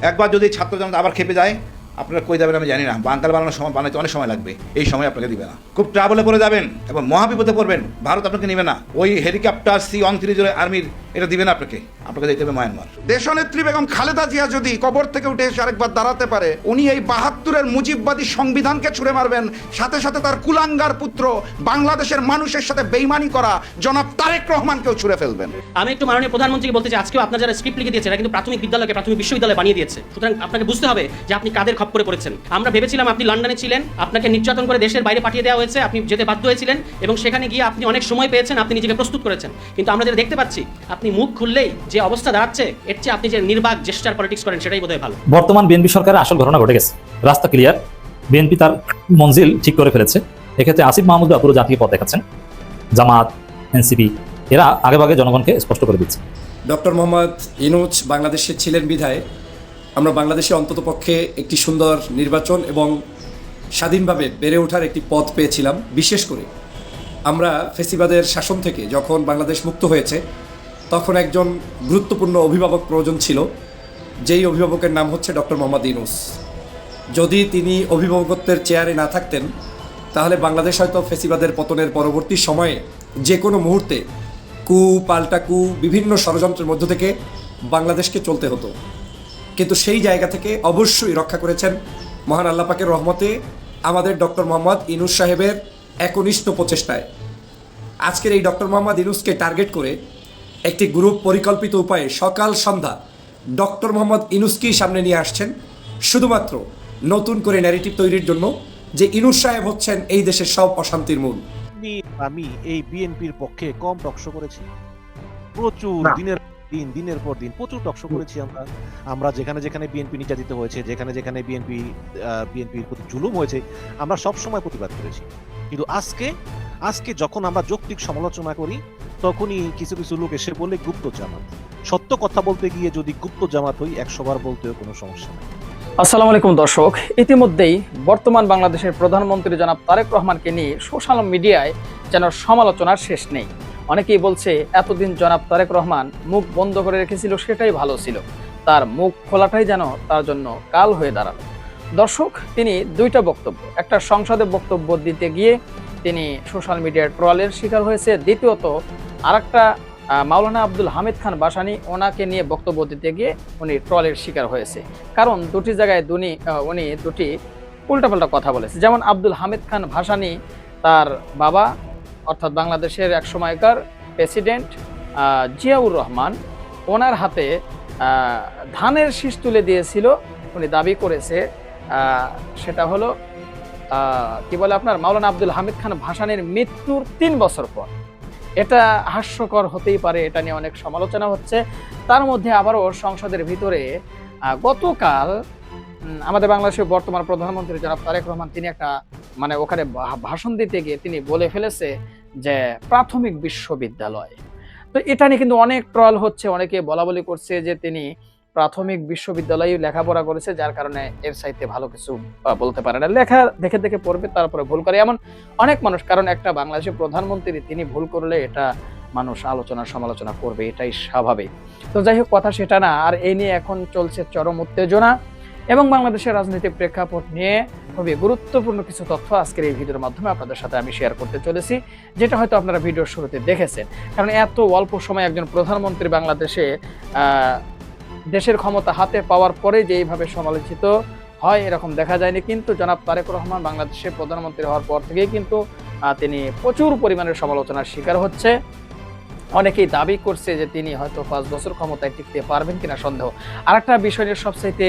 একবার যদি ছাত্র জনতা আবার খেপে যায়, আপনারা কই যাবেন আমি জানি না। বাংকার বানানোর সময় বানাইতে অনেক সময় লাগবে, এই সময় আপনাকে দিবে না। খুব ট্রাভেলে পড়ে যাবেন এবং মহাবিপদে পড়বেন, ভারত আপনাকে নেবে না। ওই হেলিকপ্টার C-130 আর্মির এটা দিবে না আপনাকে, আপনাকে দিতে হবে মায়ানমার। দেশনেত্রী বেগম খালেদা জিয়া যদি কবর থেকে উঠে এসে আরেকবার দাঁড়াতে পারে, উনি এই 72-এর মুজিববাদী সংবিধানকে ছুঁড়ে মারবেন, সাথে সাথে তার কুলাঙ্গার পুত্র বাংলাদেশের মানুষের সাথে বেইমানি করা জনাব তারেক রহমানকেও ছুঁড়ে ফেলবেন। আমি একটু মাননীয় প্রধানমন্ত্রীকে বলতে চাই, আজকেও আপনার যারা স্ক্রিপ্ট লিখে দিয়েছে এরা কিন্তু প্রাথমিক বিদ্যালয়কে প্রাথমিক বিশ্ববিদ্যালয় বানিয়ে দিয়েছে। সুতরাং আপনাকে বুঝতে হবে যে আপনি কাদের খপ্পরে পড়েছেন। আমরা ভেবেছিলাম আপনি লন্ডনে ছিলেন, আপনাকে নির্যাতন করে দেশের বাইরে পাঠিয়ে দেওয়া হয়েছে, আপনি যেতে বাধ্য হয়েছিলেন এবং সেখানে গিয়ে আপনি অনেক সময় পেয়েছেন, আপনি নিজেকে প্রস্তুত করেছেন। কিন্তু আমরা যেটা দেখতে পাচ্ছি, আপনি মুখ খুললেই যে অবস্থা দাঁড়াচ্ছে, এর চেয়ে আপনি যে নির্বাক জেস্টার পলিটিক্স করেন সেটাই বোধহয় ভালো। বর্তমান বিএনপি সরকারের আসল ঘটনা ঘটে গেছে, রাস্তা ক্লিয়ার, বিএনপি তার মঞ্জিল ঠিক করে ফেলেছে। এক্ষেত্রে আসিফ মাহমুদ পুরো জাতীয় পথ দেখাচ্ছেন, জামাত, এনসিপি এরা আগেভাগে জনগণকে স্পষ্ট করে দিচ্ছে। ডক্টর মোহাম্মদ ইউনূস বাংলাদেশে ছিলেন বিধায় আমরা বাংলাদেশে অন্ততপক্ষে একটি সুন্দর নির্বাচন এবং স্বাধীনভাবে বেড়ে ওঠার একটি পথ পেয়েছিলাম। বিশেষ করে আমরা ফেসিবাদের শাসন থেকে যখন বাংলাদেশ মুক্ত হয়েছে, তখন একজন গুরুত্বপূর্ণ অভিভাবক প্রয়োজন ছিল, যেই অভিভাবকের নাম হচ্ছে ডক্টর মোহাম্মদ ইউনূস। যদি তিনি অভিভাবকত্বের চেয়ারে না থাকতেন, তাহলে বাংলাদেশ হয়তো ফেসিবাদের পতনের পরবর্তী সময়ে যে কোনো মুহূর্তে কু পাল্টা কু বিভিন্ন ষড়যন্ত্রের মধ্য থেকে বাংলাদেশকে চলতে হতো। কিন্তু সেই জায়গা থেকে অবশ্যই রক্ষা করেছেন মহান আল্লাহ পাকের রহমতে আমাদের ডক্টর মোহাম্মদ ইউনূস সাহেবের একনিষ্ঠ প্রচেষ্টায়। আজকের এই ডক্টর মোহাম্মদ ইউনূসকে টার্গেট করে একটি গ্রুপ পরিকল্পিত উপায়ে সকাল সন্ধ্যা ডক্টর মোহাম্মদ ইউনূসকেই সামনে নিয়ে আসছেন, শুধুমাত্র নতুন করে ন্যারেটিভ তৈরির জন্য যে ইউনূস সাহেব হচ্ছেন এই দেশের সব অশান্তির মূল। আমি এই বিএনপির পক্ষে কম টকশো করেছি, প্রচুর দিনের পর দিন প্রচুর টকশো করেছি। আমরা যেখানে যেখানে বিএনপি নির্যাতিত হয়েছে, যেখানে যেখানে বিএনপির প্রতি জুলুম হয়েছে, আমরা সব সময় প্রতিবাদ করেছি। কিন্তু আজকে যখন আমরা যৌক্তিক সমালোচনা করি, তখনই কিছু কিছু লোক এসে বলে গুপ্ত জামাত। সত্য কথা বলতে গিয়ে যদি গুপ্ত জামাত হই, 100 বার বলতেও কোনো সমস্যা নেই। আসসালামু আলাইকুম দর্শক, ইতিমধ্যেই বর্তমান বাংলাদেশের প্রধানমন্ত্রী জনাব তারেক রহমানকে নিয়ে সোশ্যাল মিডিয়ায় যেন সমালোচনার শেষ নেই। অনেকেই বলছে এতদিন জনাব তারেক রহমান মুখ বন্ধ করে রেখেছিল, সেটাই ভালো ছিল, তার মুখ খোলাটাই যেন তার জন্য কাল হয়ে দাঁড়ালো। দর্শক, তিনি দুইটা বক্তব্য, একটা সংসদে বক্তব্য দিতে গিয়ে তিনি সোশ্যাল মিডিয়ার ট্রলের শিকার হয়েছে, দ্বিতীয়ত আরেকটা মাওলানা আব্দুল হামিদ খান ভাসানী ওনাকে নিয়ে বক্তব্য দিতে গিয়ে উনি ট্রলের শিকার হয়েছে। কারণ দুটি জায়গায় উনি দুটি উল্টাপাল্টা কথা বলেছে। যেমন আব্দুল হামিদ খান ভাসানী তার বাবা অর্থাৎ বাংলাদেশের এক সময়কার প্রেসিডেন্ট জিয়াউর রহমান ওনার হাতে ধানের শীষ তুলে দিয়েছিল, উনি দাবি করেছে। সেটা হলো কি বলে আপনার মাওলানা আব্দুল হামিদ খান ভাসানীর মৃত্যুর 3 বছর পর। এটা হাস্যকর হতেই পারে, এটা নিয়ে অনেক সমালোচনা হচ্ছে। তার মধ্যে আবারও সংসদের ভিতরে গতকাল আমাদের বাংলাদেশের বর্তমান প্রধানমন্ত্রী জনাব তারেক রহমান তিনি একটা ওখানে ভাষণ দিতে গিয়ে তিনি বলে ফেলেছে যে প্রাথমিক বিশ্ববিদ্যালয়। তো এটা নিয়ে কিন্তু অনেক ট্রল হচ্ছে, অনেকে বলাবলি করছে যে তিনি প্রাথমিক বিশ্ববিদ্যালয়ে লেখাপড়া করেছে, যার কারণে এর সাইতে ভালো কিছু বলতে পারে না, লেখা দেখে দেখে পড়বে তারপরে ভুল করে এমন অনেক মানুষ। কারণ একটা বাংলাদেশের প্রধানমন্ত্রী তিনি ভুল করলে এটা মানুষ আলোচনা সমালোচনা করবে, এটাই স্বাভাবিক। তো যাই হোক, কথা সেটা না। আর এই নিয়ে এখন চলছে চরম উত্তেজনা এবং বাংলাদেশের রাজনৈতিক প্রেক্ষাপট নিয়ে খুবই গুরুত্বপূর্ণ কিছু তথ্য আজকের এই ভিডিওর মাধ্যমে আপনাদের সাথে আমি শেয়ার করতে চলেছি, যেটা হয়তো আপনারা ভিডিওর শুরুতে দেখেছেন। কারণ এত অল্প সময় একজন প্রধানমন্ত্রী বাংলাদেশে দেশের ক্ষমতা হাতে পাওয়ার পরে যে এইভাবে সমালোচিত হয় এরকম দেখা যায়নি। কিন্তু জনাব তারেক রহমান বাংলাদেশের প্রধানমন্ত্রী হওয়ার পর থেকেই কিন্তু তিনি প্রচুর পরিমাণের সমালোচনার শিকার হচ্ছে। অনেকেই দাবি করছে যে তিনি হয়তো 5 বছর ক্ষমতায় টিকতে পারবেন কিনা সন্দেহ। আরেকটা বিষয় নিয়ে সবচাইতে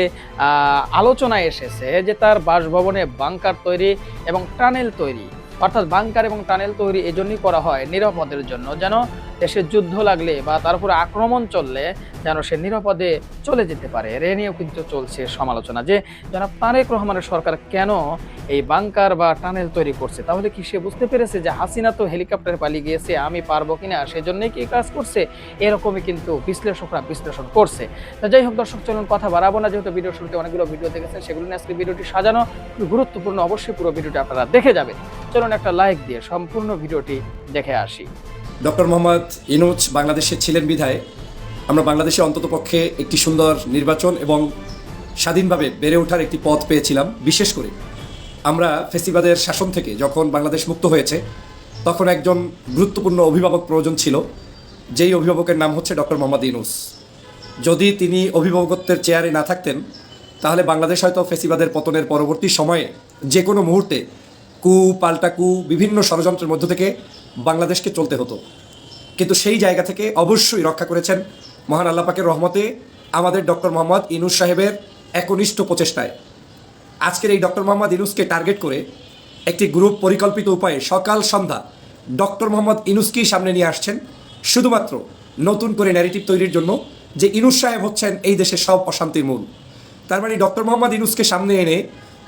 আলোচনায় এসেছে যে তার বাসভবনে বাংকার তৈরি এবং টানেল তৈরি, অর্থাৎ বাংকার এবং টানেল তৈরি এজন্যই করা হয় নিরাপদের জন্য, যেন দেশে যুদ্ধ লাগলে বা তার উপরে আক্রমণ চললে যেন সে নিরাপদে চলে যেতে পারে। এ নিয়েও কিন্তু চলছে সমালোচনা যে জনাব তারেক রহমানের সরকার কেন এই বাংকার বা টানেল তৈরি করছে। তাহলে কি সে বুঝতে পেরেছে যে হাসিনা তো হেলিকপ্টারে পালিয়ে গিয়েছে, আমি পারবো কিনা, সেজন্যই কি কাজ করছে? এরকমই কিন্তু বিশ্লেষকরা বিশ্লেষণ করছে। তো যাই হোক দর্শক, চলুন কথা বাড়াবো না, যেহেতু ভিডিও শুরুতে অনেকগুলো ভিডিও দেখেছেন, সেগুলো নিয়ে আজকে ভিডিওটি সাজানো গুরুত্বপূর্ণ। অবশ্যই পুরো ভিডিওটি আপনারা দেখে যাবেন। চলুন একটা লাইক দিয়ে সম্পূর্ণ ভিডিওটি দেখে আসি। ডক্টর মোহাম্মদ ইউনূস বাংলাদেশে ছিলেন বিধায় আমরা বাংলাদেশে অন্ততপক্ষে একটি সুন্দর নির্বাচন এবং স্বাধীনভাবে বেড়ে ওঠার একটি পথ পেয়েছিলাম। বিশেষ করে আমরা ফেসিবাদের শাসন থেকে যখন বাংলাদেশ মুক্ত হয়েছে তখন একজন গুরুত্বপূর্ণ অভিভাবক প্রয়োজন ছিল, যেই অভিভাবকের নাম হচ্ছে ডক্টর মোহাম্মদ ইউনূস। যদি তিনি অভিভাবকত্বের চেয়ারে না থাকতেন তাহলে বাংলাদেশ হয়তো ফেসিবাদের পতনের পরবর্তী সময়ে যে কোনো মুহূর্তে কু পাল্টা কু বিভিন্ন ষড়যন্ত্রের মধ্য থেকে বাংলাদেশকে চলতে হতো। কিন্তু সেই জায়গা থেকে অবশ্যই রক্ষা করেছেন মহান আল্লাহ পাকের রহমতে আমাদের ডক্টর মোহাম্মদ ইউনূস সাহেবের একনিষ্ঠ প্রচেষ্টায়। আজকের এই ডক্টর মোহাম্মদ ইউনূসকে টার্গেট করে একটি গ্রুপ পরিকল্পিত উপায়ে সকাল সন্ধ্যা ডক্টর মোহাম্মদ ইউনূসকেই সামনে নিয়ে আসছেন শুধুমাত্র নতুন করে ন্যারেটিভ তৈরির জন্য যে ইউনূস সাহেব হচ্ছেন এই দেশের সব অশান্তির মূল। তার মানে ডক্টর মোহাম্মদ ইউনূসকে সামনে এনে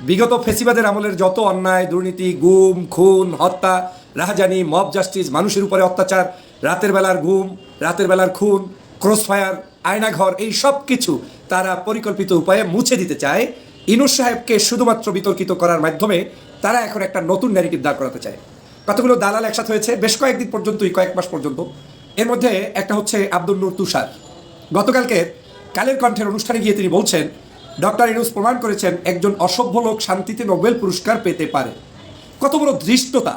বিগত ফেসিবাদের আমলের যত অন্যায়, দুর্নীতি, গুম, খুন, হত্যা, রাহাজানি, মব জাস্টিস, মানুষের উপরে অত্যাচার, রাতের বেলার গুম, রাতের বেলার খুন, ক্রসফায়ার, আয়নাঘর, এই সব কিছু তারা পরিকল্পিত উপায়ে মুছে দিতে চায়। ইউনূস সাহেবকে শুধুমাত্র বিতর্কিত করার মাধ্যমে তারা এখন একটা নতুন ন্যারেটিভ দাঁড় করাতে চায়। কতগুলো দালাল একসাথে হয়েছে বেশ কয়েকদিন পর্যন্তই, কয়েক মাস পর্যন্ত। এর মধ্যে একটা হচ্ছে আব্দুল নূর তুষার। গতকালকে কালের কণ্ঠের অনুষ্ঠানে গিয়ে তিনি বলছেন ডক্টর ইউনূস প্রমাণ করেছেন একজন অসভ্য লোক শান্তিতে নোবেল পুরস্কার পেতে পারে। কত বড় ধৃষ্টতা!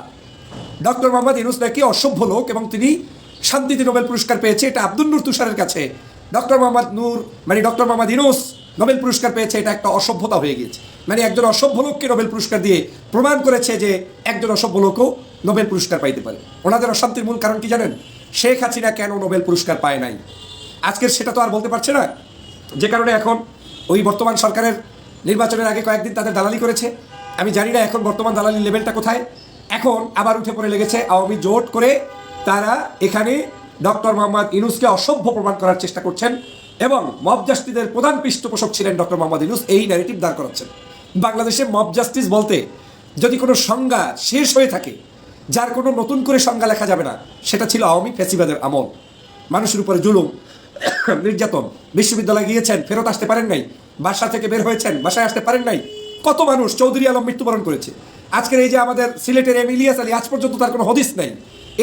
ডক্টর মোহাম্মদ ইউনূস নাকি অসভ্য লোক এবং তিনি শান্তিতে নোবেল পুরস্কার পেয়েছে, এটা আব্দুল নূর তুষারের কাছে ডক্টর মোহাম্মদ ইউনূস নোবেল পুরস্কার পেয়েছে, এটা একটা অসভ্যতা হয়ে গিয়েছে। মানে একজন অসভ্য লোককে নোবেল পুরস্কার দিয়ে প্রমাণ করেছে যে একজন অসভ্য লোকও নোবেল পুরস্কার পাইতে পারে। ওনাদের অশান্তির মূল কারণ কি জানেন? শেখ হাসিনা কেন নোবেল পুরস্কার পায় নাই আজকের সেটা তো আর বলতে পারছে না, যে কারণে এখন ওই বর্তমান সরকারের নির্বাচনের আগে কয়েকদিন তাদের দালালি করেছে। আমি জানি না এখন বর্তমান দালালির লেভেলটা কোথায়। এখন আবার উঠে পড়ে লেগেছে আওয়ামী জোট করে তারা এখানে ডক্টর মোহাম্মদ ইউনূসকে অসভ্য প্রমাণ করার চেষ্টা করছেন এবং মব জাস্টিসের প্রধান পৃষ্ঠপোষক ছিলেন ডক্টর মোহাম্মদ ইউনূস, এই ন্যারেটিভ দাঁড় করাচ্ছেন। বাংলাদেশে মব জাস্টিস বলতে যদি কোনো সংজ্ঞা শেষ হয়ে থাকে, যার কোনো নতুন করে সংজ্ঞা লেখা যাবে না, সেটা ছিল আওয়ামী ফ্যাসিবাদের আমল। মানুষের উপরে জুলুম, নির্যাতন, বিশ্ববিদ্যালয়ে গিয়েছেন ফেরত আসতে পারেন নাই, বাসা থেকে বের হয়েছেন বাসায় আসতে পারেন নাই। কত মানুষ, চৌধুরী আলম মৃত্যুবরণ করেছে। আজকের এই যে আমাদের সিলেটের ইলিয়াস আলী, আজ পর্যন্ত তার কোনো হদিস নাই।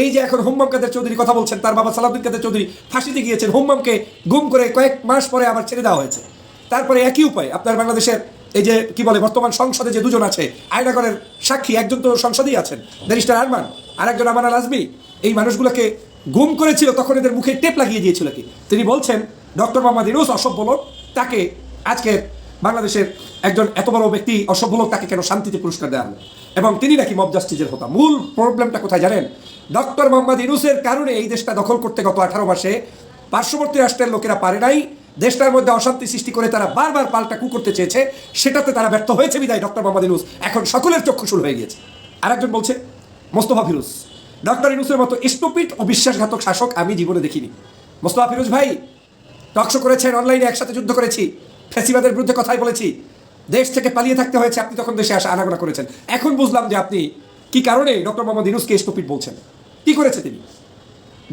এই যে এখন হুম্মাম কাদের চৌধুরী কথা বলছেন, তার বাবা সালাউদ্দিন কাদের চৌধুরী ফাঁসিতে গিয়েছেন, হুম্মামকে গুম করে কয়েক মাস পরে আবার ছেড়ে দেওয়া হয়েছে। তারপরে একই উপায় আপনার বাংলাদেশের এই যে কি বলে বর্তমান সংসদে যে দুজন আছে আয়নাগরের সাক্ষী, একজন তো সংসদেই আছেন ব্যারিস্টার আরমান, আর একজন আমান আল আজমি, এই মানুষগুলোকে গুম করেছিল তখন এদের মুখে টেপ লাগিয়ে দিয়েছিল কি। তিনি বলছেন ডক্টর মোহাম্মদ ইউনূস অসভ্য লোক, তাকে আজকে বাংলাদেশের একজন এত বড় ব্যক্তি অসভ্য লোক, তাকে কেন শান্তিতে পুরস্কার দেওয়া হলো, এবং তিনি নাকি মব জাস্টিসের হতা। মূল প্রবলেমটা কোথায় জানেন? ডক্টর মোহাম্মদ ইউনূসের কারণে এই দেশটা দখল করতে গত 18 মাসে পার্শ্ববর্তী রাষ্ট্রের লোকেরা পারে নাই। দেশটার মধ্যে অশান্তি সৃষ্টি করে তারা বারবার পাল্টা কু করতে চেয়েছে, সেটাতে তারা ব্যর্থ হয়েছে বিদায় ডক্টর মোহাম্মদ ইউনূস এখন সকলের চক্ষুশূল হয়ে গিয়েছে। আরেকজন বলছে মোস্তফা ফিরোজ, ডক্টর ইউনূসের মতো স্টুপিড ও বিশ্বাসঘাতক শাসক আমি জীবনে দেখিনি। মোস্তফা ফিরোজ ভাই টকশো করেছেন, অনলাইনে একসাথে যুদ্ধ করেছি, ফ্যাসিবাদের বিরুদ্ধে কথাই বলেছি, দেশ থেকে পালিয়ে থাকতে হয়েছে, আপনি তখন দেশে আসা আনাগোনা করেছেন। এখন বুঝলাম যে আপনি কি কারণে ডক্টর মোহাম্মদ ইউনূসকে স্টুপিড বলছেন। কি করেছে তিনি?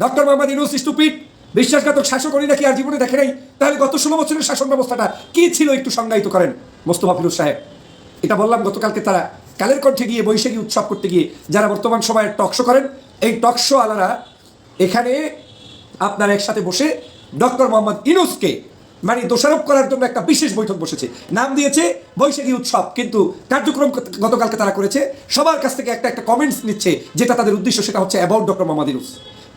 ডক্টর মোহাম্মদ ইউনূস স্টুপিড বিশ্বাসঘাতক শাসক উনি নাকি আর জীবনে দেখে নাই। তাহলে গত 16 বছরের শাসন ব্যবস্থাটা কি ছিল একটু সংজ্ঞায়িত করেন মোস্তফা ফিরোজ সাহেব। এটা বললাম গতকালকে তারা কালের কণ্ঠে গিয়ে বৈশাখী উৎসব করতে গিয়ে যারা বর্তমান সময়ে টকশো করেন, এই টকশো আলারা এখানে আপনার একসাথে বসে ডক্টর মোহাম্মদ ইউনূসকে মানে দোষারোপ করার জন্য একটা বিশেষ বৈঠক বসেছে, নাম দিয়েছে বৈশাখী উৎসব, কিন্তু কার্যক্রম গতকালকে তারা করেছে সবার কাছ থেকে একটা কমেন্টস নিচ্ছে, যেটা তাদের উদ্দেশ্য সেটা হচ্ছে অ্যাবাউট ডক্টর মোহাম্মদ ইউনূস।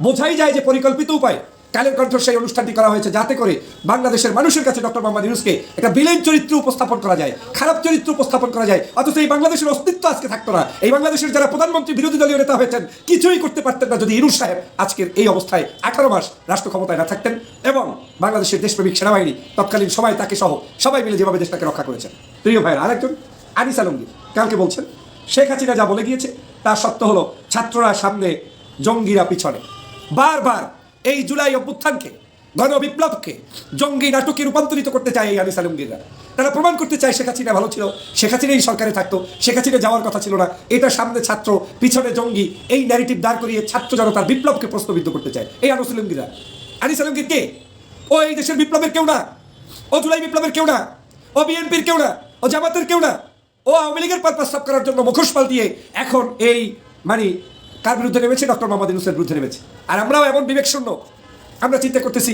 বোঝাই যায় যে পরিকল্পিত উপায় কালের কণ্ঠ সেই অনুষ্ঠানটি করা হয়েছে যাতে করে বাংলাদেশের মানুষের কাছে ডক্টর মোহাম্মদ ইউনূসকে একটা ভিলেন চরিত্র উপস্থাপন করা যায়, খারাপ চরিত্র উপস্থাপন করা যায়, অথচ এই বাংলাদেশের অস্তিত্ব আজকে থাকতো না। এই বাংলাদেশের যারা প্রধানমন্ত্রী বিরোধী দলীয় নেতা হয়েছেন কিছুই করতে পারতেন না যদি ইউনূস সাহেব আজকের এই অবস্থায় 18 মাস রাষ্ট্র ক্ষমতায় না থাকতেন এবং বাংলাদেশের দেশপ্রেমিক সেনাবাহিনী তৎকালীন সময় তাকে সহ সবাই মিলে যেভাবে দেশটাকে রক্ষা করেছেন। প্রিয় ভাইয়ের আরেকজন আনিস আলমগীর কালকে বলছেন শেখ হাসিনা যা বলে গিয়েছে তার সত্য হলো ছাত্ররা সামনে, জঙ্গিরা পিছনে। বারবার এই জুলাই অভ্যুত্থানকে, গণবিপ্লবকে জঙ্গি নাটকে রূপান্তরিত করতে চায় এই আনিস আলমগীররা। তারা প্রমাণ করতে চায় শেখ হাসিনা ভালো ছিল, শেখ হাসিনা এই সরকারে থাকতো, শেখ হাসিনা যাওয়ার কথা ছিল না, এটা সামনে ছাত্র পিছনে জঙ্গি, এই ন্যারেটিভ দাঁড় করিয়ে ছাত্র জনতার বিপ্লবকে প্রশ্নবিদ্ধ করতে চায় এই আনিস আলমগীররা। আনিস আলমগীর কে? ও এই দেশের বিপ্লবের কেউ না, ও জুলাই বিপ্লবের কেউ না, ও বিএনপির কেউ না, ও জামাতের কেউ না, ও আওয়ামী লীগের পারপাস সাফ করার জন্য মুখোশ পাল্টিয়ে এখন এই মানে কার বিরুদ্ধে নেমেছে? ডক্টর মোহাম্মদ ইউনূসের বিরুদ্ধে নেমেছে। আর আমরাও এমন বিবেক শূন্য, আমরা চিন্তা করতেছি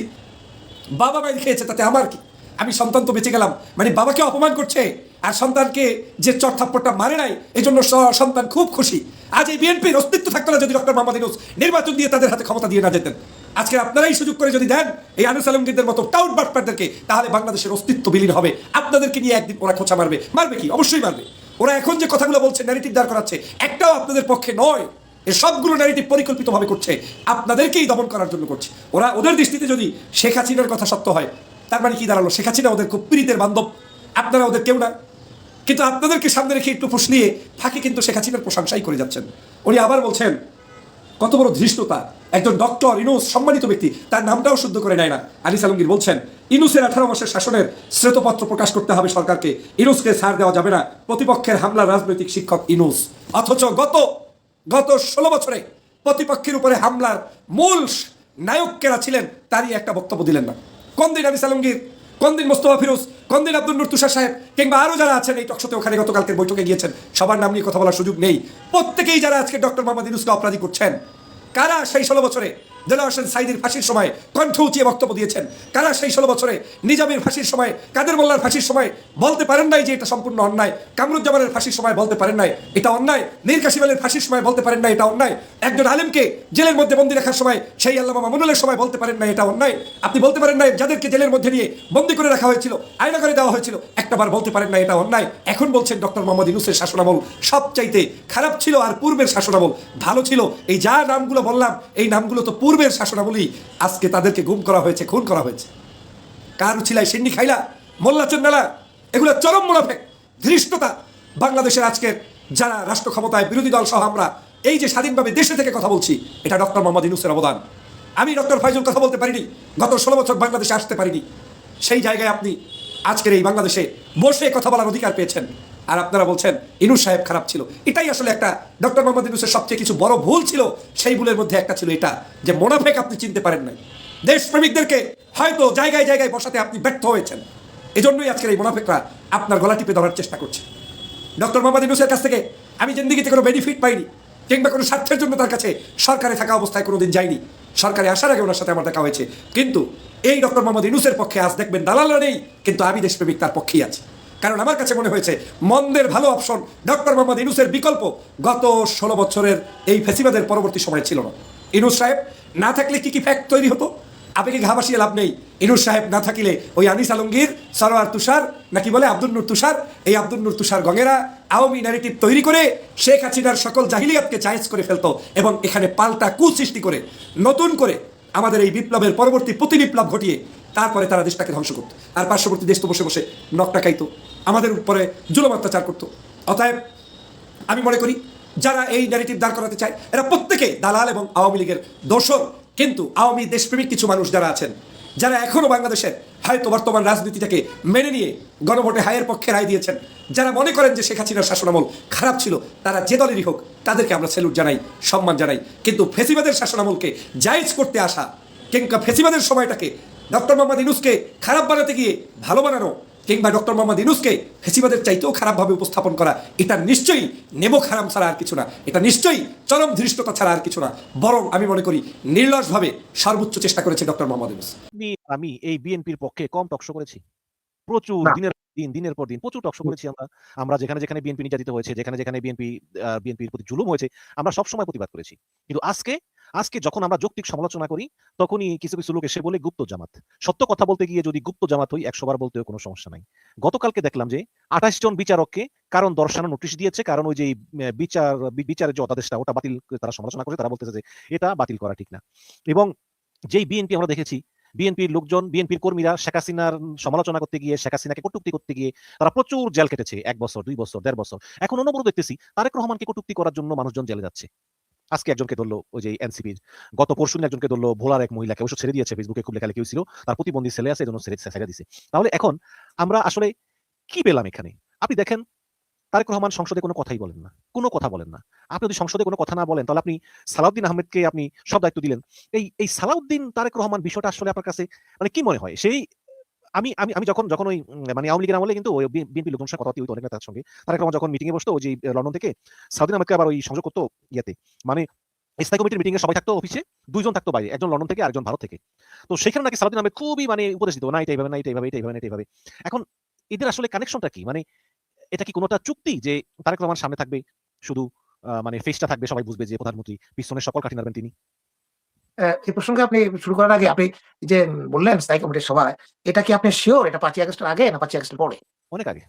বাবা মাই খেয়েছে তাতে আমার কি, আমি সন্তান তো বেঁচে গেলাম, মানে বাবাকে অপমান করছে আর সন্তানকে যে চড়থাপ্পড়টা মারে নাই এই জন্য সন্তান খুব খুশি। আজ এই বিএনপির অস্তিত্ব থাকতো না যদি ডক্টর মোহাম্মদ ইউনূস নির্বাচন দিয়ে তাদের হাতে ক্ষমতা দিয়ে না যেতেন। আজকে আপনারাই সুযোগ করে যদি দেন এই আনিস আলমগীরদের মতো টাউট বাটপারদেরকে, তাহলে বাংলাদেশের অস্তিত্ব বিলীন হবে। আপনাদেরকে নিয়ে একদিন ওরা খোঁচা মারবে, মারবে কি? অবশ্যই মারবে। ওরা এখন যে কথাগুলো বলছে, ন্যারেটিভ দাঁড় করাচ্ছে, একটাও আপনাদের পক্ষে নয়। এর সবগুলো ন্যারেটিভ পরিকল্পিতভাবে করছে, আপনাদেরকেই দমন করার জন্য করছে। ওরা ওদের দৃষ্টিতে যদি শেখ হাসিনার কথা সত্য হয়, তার মানে কি দাঁড়ালো? শেখ হাসিনা ওদের খুব প্রীতের বান্ধব, আপনারা ওদের কেউ না। কিন্তু আপনাদেরকে সামনে রেখে একটু ফুসলিয়ে ফাঁকে কিন্তু শেখ হাসিনার প্রশংসাই করে যাচ্ছেন। উনি আবার বলছেন, কত বড় ধৃষ্টতা! একজন ডক্টর ইউনূস সম্মানিত ব্যক্তি, তার নামটাও শুদ্ধ করে নেয় না। আনিস আলমগীর বলছেন, ইউনূসের 18 মাসের শাসনের শ্বেতপত্র প্রকাশ করতে হবে সরকারকে, ইউনূসকে ছাড় দেওয়া যাবে না, প্রতিপক্ষের হামলার রাজনৈতিক শিক্ষক ইউনূস। অথচ গত 16 বছরে প্রতিপক্ষের উপরে হামলার মূল নায়ক কেরা ছিলেন তারই একটা বক্তব্য দিলেন না। কোন দিন আনিস আলমগীর, কোন দিন মোস্তফা ফিরোজ, কোন দিন আব্দুল নূর তুষার সাহেব, কিংবা আরো যারা আছেন এই টকশোতে ওখানে গতকালকের বৈঠকে গিয়েছেন, সবার নাম নিয়ে কথা বলার সুযোগ নেই। প্রত্যেকেই যারা আজকে ডক্টর মোহাম্মদ ইউনূসকে অপরাধী করছেন, কারা সেই 16 বছরে দেলোয়ার হোসেন সাঈদীর ফাঁসির সময় কণ্ঠ উঁচিয়ে বক্তব্য দিয়েছেন? কারা সেই 16 বছরে নিজামীর ফাঁসির সময়, কাদের মোল্লার ফাঁসির সময় বলতে পারেন নাই যে এটা সম্পূর্ণ অন্যায়? কামরুজ্জামানের ফাঁসির সময় বলতে পারেন নাই এটা অন্যায়? মীর কাসিম আলীর ফাঁসির সময় বলতে পারেন নাই এটা অন্যায়? একজন আলেমকে জেলের মধ্যে বন্দী রাখার সময়, সেই আল্লামা মামুনুলের সময় বলতে পারেন নাই এটা অন্যায়? আপনি বলতে পারেন নাই যাদেরকে জেলের মধ্যে নিয়ে বন্দী করে রাখা হয়েছিল, আয়না করে দেওয়া হয়েছিল, একটাবার বলতে পারেন না এটা অন্যায়? এখন বলছেন ডক্টর মোহাম্মদ ইউনূসের শাসনামল সবচাইতে খারাপ ছিল আর পূর্বের শাসনামল ভালো ছিল। এই যা নামগুলো বললাম এই নামগুলো তো পূর্বের শাসনামলই। আজকে তাদেরকে গুম করা হয়েছে, খুন করা হয়েছে। কার উছিলায় সিন্নি খাইলা, মোল্লা চেন্নালা, এগুলো চরম মুনাফেক, ধৃষ্টতা। বাংলাদেশের আজকের যারা রাষ্ট্র ক্ষমতায়, বিরোধী দল সহ আমরা এই যে স্বাধীনভাবে দেশে থেকে কথা বলছি, এটা ডক্টর মোহাম্মদ ইউনূসের অবদান। আমি ডক্টর ফয়জুল কথা বলতে পারিনি, গত 16 বছর বাংলাদেশে আসতে পারিনি। সেই জায়গায় আপনি আজকের এই বাংলাদেশে বসে কথা বলার অধিকার পেয়েছেন, আর আপনারা বলছেন ইউনূস সাহেব খারাপ ছিল। এটাই আসলে একটা ডক্টর মোহাম্মদ ইউনূসের সবচেয়ে কিছু বড় ভুল ছিল। সেই ভুলের মধ্যে একটা ছিল এটা যে মোনাফেক আপনি চিনতে পারেন নাই। দেশপ্রেমিকদেরকে হয়তো জায়গায় জায়গায় বসাতে আপনি ব্যর্থ হয়েছেন, এজন্যই আজকের এই মোনাফেকরা আপনার গলা টিপে ধরার চেষ্টা করছে। ডক্টর মোহাম্মদ ইউনূসের কাছ থেকে আমি জিন্দিগিতে কোনো বেনিফিট পাইনি, কিংবা কোনো স্বার্থের জন্য তার কাছে সরকারে থাকা অবস্থায় কোনোদিন যাইনি। সরকারে আসার আগে ওনার সাথে আমার দেখা হয়েছে। কিন্তু এই ডক্টর মোহাম্মদ ইউনূসের পক্ষে আজ দেখবেন দালালরা নেই, কিন্তু আমি দেশপ্রেমিক তার পক্ষেই আছি। কারণ আমার কাছে মনে হয়েছে মন্দের ভালো অপশন ডক্টর মোহাম্মদ ইউনূসের বিকল্প গত 16 বছরের এই ফেসিবাদের পরবর্তী সময় ছিল না। ইউনূস সাহেব না থাকলে কি কি ফ্যাক্ট তৈরি হতো? আবেগে ঘা ভাসিয়ে লাভ নেই। ইউনূস সাহেব না থাকিলে ওই আনিস আলমগীর, সরোয়ার তুষার, নাকি বলে আব্দুল নূর তুষার, এই আব্দুল নূর তুষার গঙেরা আওয়ামী ন্যারেটিভ তৈরি করে শেখ হাসিনার সকল জাহিলিয়াতকে জায়েজ করে ফেলতো, এবং এখানে পাল্টা কুসৃষ্টি করে নতুন করে আমাদের এই বিপ্লবের পরবর্তী প্রতিবিপ্লব ঘটিয়ে তারপরে তারা দেশটাকে ধ্বংস করতো। আর পার্শ্ববর্তী দেশ তো বসে বসে নখ টাকাইতো, আমাদের উপরে জুলুম অত্যাচার করতো। অতএব আমি মনে করি যারা এই ন্যারেটিভ দাঁড় করাতে চায় এরা প্রত্যেকে দালাল এবং আওয়ামী লীগের দোসর। কিন্তু আওয়ামী দেশপ্রেমিক কিছু মানুষ যারা আছেন, যারা এখনও বাংলাদেশের হয়তো বর্তমান রাজনীতিটাকে মেনে নিয়ে গণভোটে হায়ের পক্ষে রায় দিয়েছেন, যারা মনে করেন যে শেখ হাসিনার শাসনামল খারাপ ছিল, তারা যে দলেরই হোক তাদেরকে আমরা স্যালুট জানাই, সম্মান জানাই। কিন্তু ফেসিবাদের শাসনামলকে জায়েজ করতে আসা, কিংবা ফেসিবাদের সময়টাকে ডক্টর মোহাম্মদ ইউনূসকে খারাপ বানাতে গিয়ে ভালো বানানো, কিংবা ডক্টর মোহাম্মদ ইউনূসকে ফেসিবাদের চাইতেও খারাপভাবে উপস্থাপন করা, এটা নিশ্চয়ই নেমক হারাম ছাড়া আর কিছু না। এটা নিশ্চয়ই চরম ধৃষ্টতা ছাড়া আর কিছু না। বরং আমি মনে করি নির্লসভাবে সর্বোচ্চ চেষ্টা করেছে ডক্টর মোহাম্মদ ইউনূস। আমি এই বিএনপির পক্ষে কম টকশো করেছি, প্রচুর দিনের পর দিন প্রচুর টকশো করেছি। আমরা যেখানে যেখানে বিএনপি নির্যাতিত হয়েছে, যেখানে যেখানে বিএনপির প্রতি জুলুম হয়েছে, আমরা সবসময় প্রতিবাদ করেছি। কিন্তু আজকে যখন আমরা যৌক্তিক সমালোচনা করি, তখনই কিছু কিছু লোক এসে বলে গুপ্ত জামাত। সত্য কথা বলতে গিয়ে যদি গুপ্ত জামাত হই 100 বার বলতেও কোনো সমস্যা নাই। গতকালকে দেখলাম যে 28 জন বিচারককে কারণ দর্শানো নোটিশ দিয়েছে, কারণ ওই যে বিচারের যে অধ্যাদেশটা ওটা বাতিল, তারা সমালোচনা করে, তারা বলতেছে যে এটা বাতিল করা ঠিক না। এবং যেই বিএনপি আমরা দেখেছি, বিএনপির লোকজন, বিএনপির কর্মীরা শেখ হাসিনার সমালোচনা করতে গিয়ে, শেখ হাসিনাকে কটূক্তি করতে গিয়ে তারা প্রচুর জেল কেটেছে, 1 বছর, 2 বছর, 1.5 বছর। এখন অনবরত দেখতেছি তারেক রহমানকে কটূক্তি করার জন্য মানুষজন জেলে যাচ্ছে। আজকে একজনকে ধরলো ওই যে এনসিপির, গত পরশু একজনকে ধরলো ভোলার এক মহিলাকে, অবশ্য ছেড়ে দিয়েছে, ফেসবুকে খুব লেখালেখি হয়েছিল, তার প্রতিবন্ধী ছেলে আছে, এজন্য ছেড়ে দিছে। তাহলে এখন আমরা আসলে কি পেলাম এখানে? আপনি দেখেন তারেক রহমান সংসদে কোনো কথাই বলেন না, কোনো কথা বলেন না। আপনি যদি সংসদে কোনো কথা না বলেন, তাহলে আপনি সালাউদ্দিন আহমেদকে আপনি সব দায়িত্ব দিলেন। এই সালাউদ্দিন তারেক রহমান বিষয়টা আসলে আপনার কাছে মানে কি মনে হয়? সেই আমি আমি আমি যখন যখন ওই মানে আওয়ামী লীগের আমলে কিন্তু ওই বিএনপি লোকজনের সাথে কথা হতো অনেক নেতার সঙ্গে, তারেক রহমান যখন মিটিংয়ে বসতো, ওই যে লন্ডন থেকে সালাউদ্দিন আহমেদকে আবার ওই সংযোগ করতো ইয়েতে, মানে স্থায়ী কমিটির মিটিং এ সবাই থাকতো অফিসে, 2 জন থাকতো বাইরে, একজন লন্ডন থেকে আরেকজন ভারত থেকে। তো সেখানে নাকি সালাউদ্দিন আহমেদ খুবই মানে উপদেশ দিত, না এটা এইভাবে না, এটা এইভাবে, এটা এইভাবে না, এটা এইভাবে। এখন এদের আসলে কানেকশনটা কি? মানে এটা কি কোনটা চুক্তি যে তারেক রহমান সামনে থাকবে, শুধু মানে ফেসটা থাকবে, সবাই বুঝবে যে প্রধানমন্ত্রী, পিছনের সকল কাঠি নাড়বেন তিনি? এই প্রসঙ্গে আপনি শুরু করার আগে আপনি যে বললেন স্থায়ী কমিটির সভায়, এটা কি আপনি সিওর এটা 5ই আগস্টের আগে না 5ই আগস্টের পরে? অনেক আগে।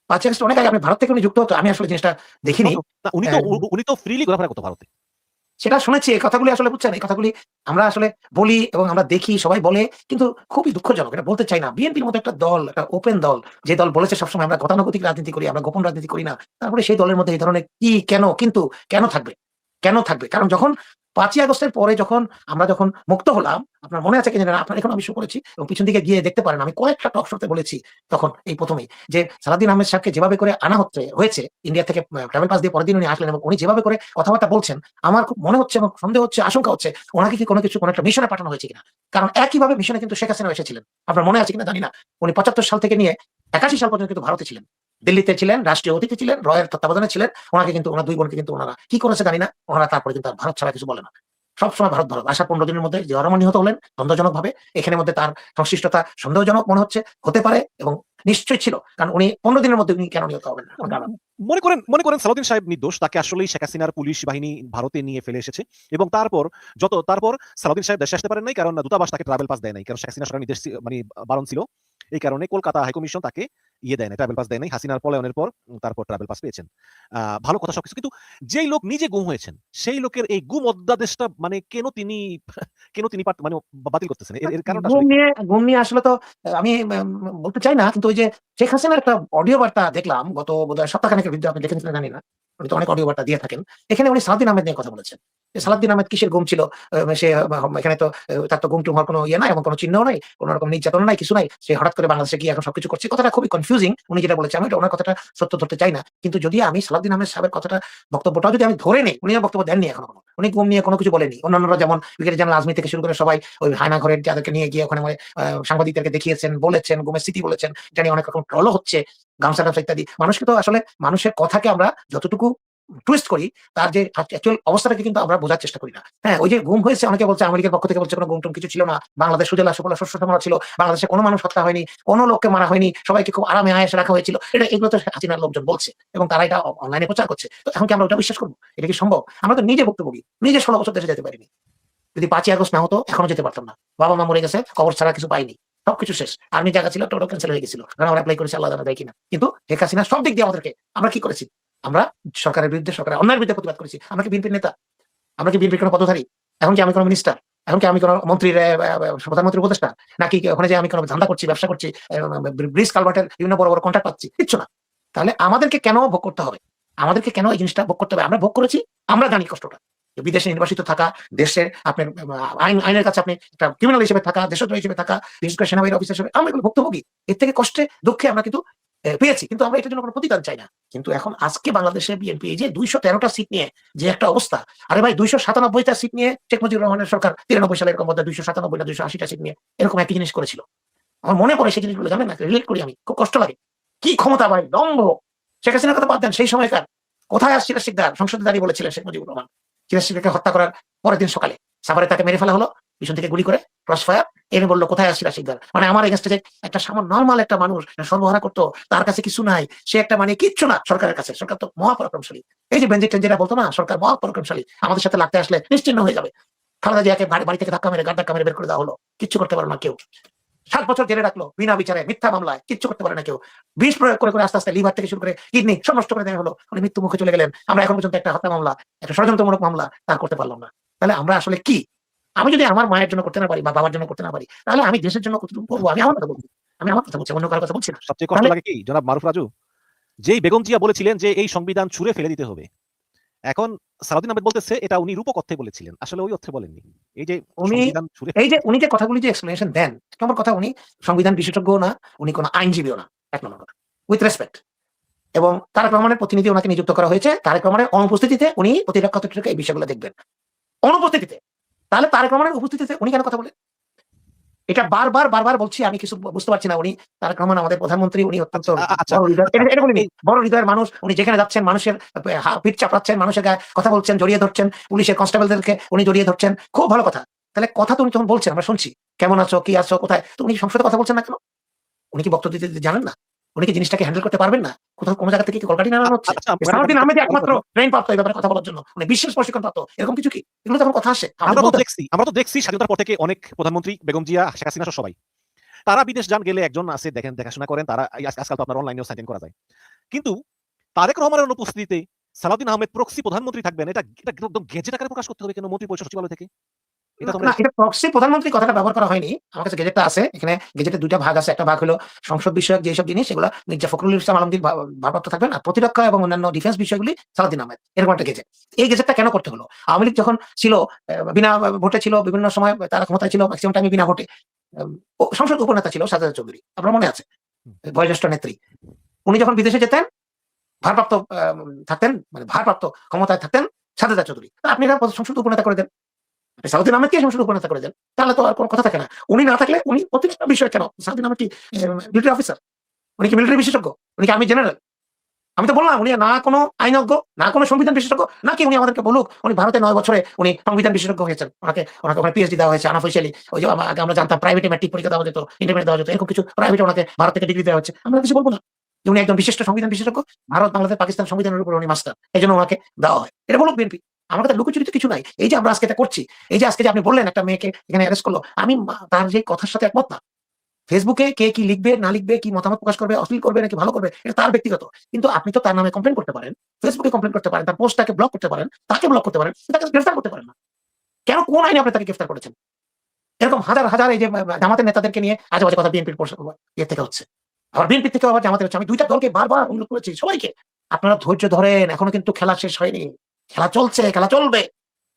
5ই আগস্ট অনেক আগে আপনি ভারত থেকে উনি যুক্ত হতো। আমি আসলে জিনিসটা দেখিনি। না, উনি তো ফ্রিলি ঘোরাফেরা করতো ভারতে। সেটা শুনেছি। এই কথাগুলি আসলে বুঝছেন, এই কথাগুলি আমরা আসলে বলি এবং আমরা দেখি, সবাই বলে, কিন্তু খুবই দুঃখজনক। এটা বলতে চাই না। বিএনপির মতো একটা দল, একটা ওপেন দল, যে দল বলেছে সবসময় আমরা গতানুগতিক রাজনীতি করি, আমরা গোপন রাজনীতি করি না। তারপরে সেই দলের মধ্যে এই ধরনের কি, কেন, কিন্তু কেন থাকবে? কেন থাকবে? কারণ যখন 5ই আগস্টের পরে আমরা যখন মুক্ত হলাম, আপনার মনে আছে কিনা জানি না, আপনার এখনো আমি শো করেছি এবং পিছন দিকে গিয়ে দেখতে পারেন। আমি কয়েকটা টক শোতে বলেছি তখন, এই ১ম এই যে সালাউদ্দিন আহমেদ সাহেবকে যেভাবে করে আনা হয়েছে ইন্ডিয়া থেকে ট্রাভেল পাস দিয়ে পরের দিন উনি আসলেন এবং উনি যেভাবে করে কথাবার্তা বলছেন, আমার খুব মনে হচ্ছে এবং সন্দেহ হচ্ছে, আশঙ্কা হচ্ছে ওনাকে কি কোনো একটা মিশনে পাঠানো হয়েছে কিনা। কারণ একইভাবে মিশনে কিন্তু শেখ হাসিনা এসেছিলেন। আপনার মনে আছে কিনা জানি না। উনি ৭৫ সাল থেকে নিয়ে ৮১ সাল পর্যন্ত কিন্তু ভারতে ছিলেন, দিল্লিতে ছিলেন, রাষ্ট্রীয় অতিথি ছিলেন, রয়ের তত্ত্বাবধানে ছিলেন। ওনাকে কিন্তু ওনার ২ বোনকে কিন্তু ওনারা কি করেছে জানি না, ওনারা তারপরে কিন্তু আর ভারত ছাড়া কিছু বলে না। সবসময় ভারত ভারত। আসার ১৫ দিনের মধ্যে যে হরমোন নিহত হলেন দ্বন্দ্বজনক ভাবে, এখানের মধ্যে তার সংশ্লিষ্টতা সন্দেহজনক মনে হচ্ছে, হতে পারে এবং নিশ্চয়ই ছিল। কারণ উনি ১৫ দিনের মধ্যে উনি কেন নিহত হবেন না? মনে করেন সালাউদ্দিন সাহেব নির্দোষ, তাকে আসলেই শেখ হাসিনার পুলিশ বাহিনী ভারতে নিয়ে ফেলে এসেছে এবং তারপর সালাউদ্দিন সাহেব দেশে আসতে পারেন নাই, কারণ দূতাবাস তাকে ট্রাভেল পাস দেয় নাই, কারণ শেখ হাসিনা সরকার নির্দেশ মানে বারণ ছিল। এই কারণে কলকাতা হাইকমিশন তাকে দেয় নাই, ট্রাভেল পাস দেয় নাই। হাসিনার পলায়নের পর তারপর ট্রাভেল পাস পেয়েছেন। ভালো কথা সবকিছু, কিন্তু যেই লোক নিজে গুম হয়েছেন সেই লোকের এই গুম অধ্যাদেশটা মানে কেন তিনি মানে বাতিল করতেছেন? এর কারণটা আসলে কি? ঘুম নিয়ে আসলে তো আমি বলতে চাই না, কিন্তু ওই যে শেখ হাসিনার একটা অডিও বার্তা দেখলাম গত বোধহয় সপ্তাহখানেকের ভিতরে, আপনি দেখেন কিনা জানি না। উনি তো অনেক অডিও বার্তা দিয়ে থাকেন। এখানে উনি সালাউদ্দিন আহমেদ নিয়ে কথা বলেছেন। যে সালাউদ্দিন আহমেদ কিসের গুম ছিল, সে এখানে তো তার তো গুম টুম হওয়ার কোনো ইয়ে নাই এবং কোনো চিহ্নও নাই, কোনো রকম নির্যাতন নাই, কিছু নাই। সে হঠাৎ করে বাংলাদেশে গিয়ে এখন সবকিছু করছে। কথাটা খুবই কনফিউজিং উনি যেটা বলেছে। আমি ওনার কথাটা সত্য ধরতে চাই না, কিন্তু যদি আমি সালাউদ্দিন আহমেদ সাহেবের কথাটা, বক্তব্যটাও যদি আমি ধরে নেই, উনি আর বক্তব্য দেননি এখনো। উনি গুম নিয়ে কোনো কিছু বলেনি। অন্যান্যরা যেমন ব্রিগেডিয়ার জেনারেল আজমি থেকে শুরু করে সবাই ওই হায়না ঘরের যাদেরকে নিয়ে গিয়ে ওখানে সাংবাদিকদেরকে দেখিয়েছেন, বলেছেন, গুমের স্মৃতি বলেছেন। এটা নিয়ে অনেক রকম ট্রলও হচ্ছে, গামছা টামছা ইত্যাদি। মানুষকে তো আসলে মানুষের কথাকে আমরা যতটুকু টুইস্ট করি, তার যে অ্যাকচুয়াল অবস্থাটাকে কিন্তু আমরা বোঝার চেষ্টা করি না। হ্যাঁ, ওই যে গুম হয়েছে, অনেকে বলছে আমেরিকার পক্ষ থেকে বলছে কোনো গুম টুম কিছু ছিল না, বাংলাদেশ সুজলা সুফলা শস্য শ্যামলা ছিল, বাংলাদেশে কোনো মানুষ হত্যা হয়নি, কোনো লোককে মারা হয়নি, সবাইকে খুব আরামে আয়েসে রাখা হয়েছিল। এগুলো তো হাসিনার লোকজন বলছে এবং তারা এটা অনলাইনে প্রচার করছে। তো এখন কি আমরা ওটা বিশ্বাস করবো? এটা কি সম্ভব? আমরা তো নিজে ভুক্তভোগী, নিজে ১৬ বছর দেশে যেতে পারিনি। যদি ৫ই আগস্ট না হতো এখনো যেতে পারতাম না। বাবা মা মরে গেছে, কবর ছাড়া কিছু পাইনি, সবকিছু শেষ। আর্মি জায়গা ছিল, টোটো ক্যান্সেল হয়ে গেছিল, কারণ আমরা অ্যাপ্লাই করেছি, আল্লাহ জানা যায় কিনা। কিন্তু শেখ হাসিনা সব দিক দিয়ে আমাদেরকে, আমরা কি করেছি? আমরা সরকারের বিরুদ্ধে, সরকারের অন্যায়ের বিরুদ্ধে প্রতিবাদ করেছি। আমরা কি বিএনপির নেতা? আমরা কি বিএনপির কোনো পদধারী? এখন কি আমি কোনো মিনিস্টার? এখন কি আমি কোনো মন্ত্রীর প্রধানমন্ত্রীর উপদেষ্টা? নাকি ওখানে যে আমি কোনো ধান্দা করছি, ব্যবসা করছি, ব্রিজ কালভার্টের বিভিন্ন বড় বড় কন্ট্রাক্ট পাচ্ছি? কিচ্ছু না। তাহলে আমাদেরকে কেন ভোগ করতে হবে? আমাদেরকে কেন এই জিনিসটা ভোগ করতে হবে? আমরা ভোগ করেছি, আমরা জানি কষ্টটা। বিদেশে নির্বাসিত থাকা, দেশের আপনার আইনের কাছে আপনি একটা ক্রিমিনাল হিসেবে থাকা, দেশদ্রোহী হিসেবে থাকা, বিশেষ করে সেনাবাহিনী অফিসার হিসেবে আমরা এগুলো ভুক্তভোগী। এর থেকে কষ্টে দুঃখে আমরা কিন্তু পেয়েছি, কিন্তু আমরা এটার জন্য কোনো প্রতিদান চাই না। কিন্তু এখন আজকে বাংলাদেশে বিএনপি এই যে ২১৩টা সিট নিয়ে যে একটা অবস্থা, আরে ভাই ২৯৭টা সিট নিয়ে শেখ মুজিবুর রহমানের সরকার ৯৩ সালে এরকম মধ্যে ২৯৭ না ২৮০টা সিট নিয়ে এরকম একই জিনিস করেছিল। আমার মনে পড়ে সেই জিনিসগুলো, জানেন না, রিলেট করি আমি, খুব কষ্ট লাগে। কি ক্ষমতা ভাই, দম্ভ! শেখ হাসিনার কথা বাদ দেন, সেই সময়কার কোথায় আসছিল শিকদার সংসদে দাঁড়িয়ে বলেছিলেন শেখ মুজিবুর রহমান চিরাশিকে হত্যা করার পরের দিন সকালে সাভারে তাকে মেরে ফেলা হলো, পিছন থেকে গুলি করে, ক্রস ফায়ার। এনে বললো কোথায় আসছিল শিকদার, মানে আমার এগেন্স্টে যে একটা সামান্য নর্মাল একটা মানুষ সর্বহারা করতো, তার কাছে কিছু নাই, সে একটা মানে কিচ্ছু না সরকারের কাছে। সরকার তো মহাপরাক্রমশালী। এই যে বেঞ্জিট যেটা বলতো না, সরকার মহাপরাক্রমশালী, আমাদের সাথে লাগতে আসলে নিশ্চিন্ন হয়ে যাবে। খালেদা জিয়াকে বাড়ি থেকে ধাক্কা মেরে ধাক্কা মেরে বের করে দেওয়া হলো, কিচ্ছু করতে পারলো না কেউ। ৭ বছর জেলে রাখলো বিনা বিচারে, মিথ্যা মামলায়, কিচ্ছু করতে পারে না কেউ। বিষ প্রয়োগ করে করে আস্তে আস্তে লিভার থেকে শুরু করে কিডনি সব নষ্ট করে দেওয়া হলো, উনি মৃত্যু মুখে চলে গেলেন। আমরা এখন পর্যন্ত একটা হত্যা মামলা, একটা ষড়যন্ত্রমূলক মামলা তার করতে পারলাম না। তাহলে আমরা আসলে কি? আমি যদি আমার মায়ের জন্য করতে না পারি বা বাবার জন্য করতে না পারি, তাহলে আমি দেশের জন্য কতটুকু করবো? আমি আমার কথা বলছি, অন্য কারোর কথা বলছি না। সবচেয়ে কষ্ট লাগে কি জনাব মারুফ রাজু, যেই বেগম জিয়া বলেছিলেন যে এই সংবিধান ছুঁড়ে ফেলে দিতে হবে, এখন সালাউদ্দিন আহমেদ বলতেছে এটা উনি রূপক অর্থে বলেছিলেন, আসলে ওই অর্থে বলেননি। এই যে সংবিধান ছুঁড়ে, এই যে উনি যে কথাগুলি যে এক্সপ্লেনেশন দেন, এক নম্বর কথা, উনি সংবিধান বিশেষজ্ঞও না, উনি কোনো আইনজীবীও না, এক নম্বর কথা, উইথ রেসপেক্ট। এবং তারেক রহমানের প্রতিনিধি ওনাকে নিযুক্ত করা হয়েছে, তারেক রহমানের অনুপস্থিতিতে উনি প্রতিরক্ষা এই বিষয়গুলো দেখবেন, অনুপস্থিতিতে। তাহলে তারেক রহমানের উপস্থিতিতে উনি কেন কথা বলেন? এটা বারবার বারবার বলছি, আমি কিছু বুঝতে পারছি না। উনি তারেক রহমান আমাদের প্রধানমন্ত্রী, উনি অত্যন্ত আচ্ছা, বড় হৃদয়, এটা বলিনি, বড় হৃদয়ের মানুষ। উনি যেখানে যাচ্ছেন মানুষের পিঠ চাপড়াচ্ছেন, মানুষের গায়ে কথা বলছেন, জড়িয়ে ধরছেন, পুলিশের কনস্টেবলদেরকে উনি জড়িয়ে ধরছেন, খুব ভালো কথা। তাহলে কথা তো উনি তখন বলছেন, আমরা শুনছি, কেমন আছো, কি আছো, কোথায়, তো উনি সংসদে কথা বলছেন না কেন? উনি কি বক্তব্য দিতে জানেন না? উনি কি জিনিসটাকে হ্যান্ডেল করতে পারবেন না? কোথাও কোনো জায়গা থেকে কি কলকাঠি নাড়ানো হচ্ছে? আচ্ছা, সালাউদ্দিন আহমেদ একমাত্র ট্রেন প্রাপ্ত এই ব্যাপারে কথা বলার জন্য, উনি বিশেষ প্রশিক্ষণ প্রাপ্ত, এরকম কিছু কি? এগুলো যখন কথা আসে আমরা তো দেখছি স্বাধীনতার পর থেকে অনেক প্রধানমন্ত্রী, বেগম জিয়া, শেখ হাসিনা সহ সবাই তারা বিদেশ যান, গেলে একজন আছে দেখেন, দেখাশোনা করেন তারা। আজকাল তো আপনার অনলাইনেও সাইন করা যায়। কিন্তু তারেক রহমানের অনুপস্থিতিতে সালাউদ্দিন আহমেদ প্রক্সি প্রধানমন্ত্রী থাকবেন, এটা একদম গেজেট আকারে প্রকাশ করতে হবে কেন মন্ত্রী পরিষদ সচিবালয় থেকে? এটা তো না, এটা প্রক্সি প্রধানমন্ত্রী কথাটা ব্যবহার করা হয়নি। আমার কাছে গেজেটটা আছে, এখানে গেজেটের দুইটা ভাগ আছে। একটা ভাগ হলো সংসদ বিষয়ক যেসব জিনিস, এগুলো মির্জা ফখরুল ইসলাম আলমগীর ভারপ্রাপ্ত থাকবেন, আর প্রতিরক্ষা এবং অন্যান্য ডিফেন্স বিষয়গুলি সালাউদ্দিন আহমেদ, এরকম একটা গেজেট। এই গেজেটটা কেন করতে হলো? আওয়ামী লীগ যখন ছিল, বিনা ভোটে ছিল, বিভিন্ন সময় তারা ক্ষমতায় ছিল, ম্যাক্সিমাম টাইমে বিনা ভোটে। সংসদ উপনেতা ছিল সাজেদা চৌধুরী, আপনার মনে আছে, বয়োজ্যেষ্ঠ নেত্রী। উনি যখন বিদেশে যেতেন, ভারপ্রাপ্ত থাকতেন, মানে ভারপ্রাপ্ত ক্ষমতায় থাকতেন সাজেদা চৌধুরী, আপনি সংসদ উপনেতা করে দেন, সালাউদ্দিন আহমেদকে সংসদ উপনেতা করে দেন, তাহলে তো আর কোনো কথা থাকে না। উনি না থাকলে উনি প্রতিটা বিষয় কেন? সালাউদ্দিন আহমেদ কি মিলিটারি অফিসার? উনি কি মিলিটারি বিশেষজ্ঞ? উনি কি আর্মি জেনারেল? আমি তো বললাম উনি না কোনো আইনজ্ঞ, না কোনো সংবিধান বিশেষজ্ঞ, নাকি উনি আমাদেরকে বলুক উনি ভারতে 9 বছরে উনি সংবিধান বিশেষজ্ঞ হয়েছেন, ওনাকে ওখানে পিএইচডি দেওয়া হয়েছে আনঅফিশিয়ালি। ওই যে আগে আমরা জানতাম প্রাইভেটে ম্যাট্রিক পরীক্ষা দেওয়া যেত, ইন্টারমিডিয়েট দেওয়া যেত, এরকম কিছু প্রাইভেটে ওনাকে ভারত থেকে ডিগ্রি দেওয়া হচ্ছে। আমরা কিছু বলবো না যে উনি একজন বিশিষ্ট সংবিধান বিশেষজ্ঞ, ভারত, বাংলাদেশ, পাকিস্তান সংবিধানের উপর উনি মাস্টার, এই জন্য ওনাকে দেওয়া হয়। এটা বলুক বিএনপি। আমার কাছে লুকোচুরি তো কিছু নাই। এই যে আমরা আজকে এটা করছি, এই যে আজকে যে আপনি বললেন একটা মেয়েকে এখানে অ্যারেস্ট করলো, আমি তার যে কথার সাথে একমত না। ফেসবুকে কে কি লিখবে না লিখবে, কি মতামত প্রকাশ করবে, অশ্লীল করবে নাকি ভালো করবে, এটা তার ব্যক্তিগত। কিন্তু আপনি তো তার নামে কমপ্লেন করতে পারেন, ফেসবুকে কমপ্লেন করতে পারেন, তার পোস্টটাকে ব্লক করতে পারেন, তাকে ব্লক করতে পারেন, তাকে গ্রেফতার করতে পারেন না কেন? কোন আইনে আপনি তাকে গ্রেফতার করেছেন? এরকম হাজার হাজার এই যে জামাতের নেতাদেরকে নিয়ে আজে বাজে কথা বিএনপির ইয়ে থেকে হচ্ছে, আবার বিএনপি থেকে আবার জামাতের হচ্ছে। আমি দুইটা দলকে বারবার অনুরোধ করেছি সবাইকে, আপনারা ধৈর্য ধরেন, এখনো কিন্তু খেলা শেষ হয়নি, খেলা চলছে, খেলা চলবে।